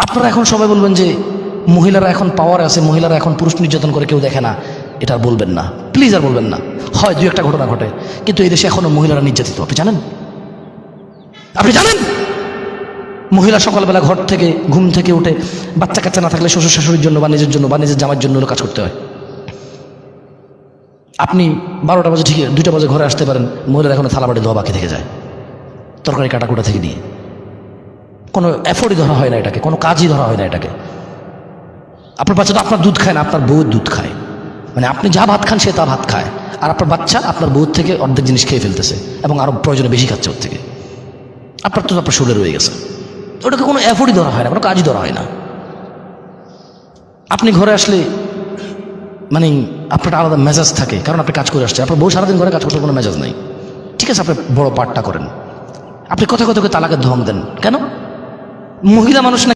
আপনারা এখন সবাই বলবেন যে মহিলারা এখন পাওয়ারে আছে, মহিলারা এখন পুরুষ নির্যাতন করে কেউ দেখে না, এটা আর বলবেন না, প্লিজ আর বলবেন না। হয় দুই একটা ঘটনা ঘটে, কিন্তু এই দেশে এখনো মহিলারা নির্যাতিত। আপনি জানেন? আপনি জানেন মহিলা সকালবেলা ঘর থেকে ঘুম থেকে উঠে বাচ্চা কাচ্চা না থাকলে শ্বশুর শাশুড়ির জন্য বা নিজের জন্য বা নিজের জামার জন্য কাজ করতে হয়। আপনি 12টা বাজে ঠিক 2টা বাজে ঘরে আসতে পারেন, মহিলারা এখনো থালা বাটি ধোয়া বাকি থেকে যায়, তরকারি কাটাকুটা থেকে নিয়ে। কোনো এফোর্টই ধরা হয় না এটাকে, কোনো কাজই ধরা হয় না এটাকে। আপনার বাচ্চা তো আপনার দুধ খায় না, আপনার বউয়ের দুধ খায়। মানে আপনি যা ভাত খান সে তা ভাত খায়, আর আপনার বাচ্চা আপনার বউর থেকে অর্ধেক জিনিস খেয়ে ফেলতেছে এবং আরও প্রয়োজনে বেশি খাচ্ছে ওর থেকে। আপনার তো আপনার শরীরে রয়ে গেছে, ওটাকে কোনো এফোর্টই ধরা হয় না, কোনো কাজই ধরা হয় না। আপনি ঘরে আসলে মানে আপনার আলাদা মেজাজ থাকে, কারণ আপনি কাজ করে আসছেন। আপনার বউ সারাদিন ঘরে কাজ করতে কোনো মেজাজ নাই, ঠিক আছে, আপনি বড় পার্টটা করেন। আপনি কথা তালাকের ধমক দেন কেন? মহিলা মানুষ না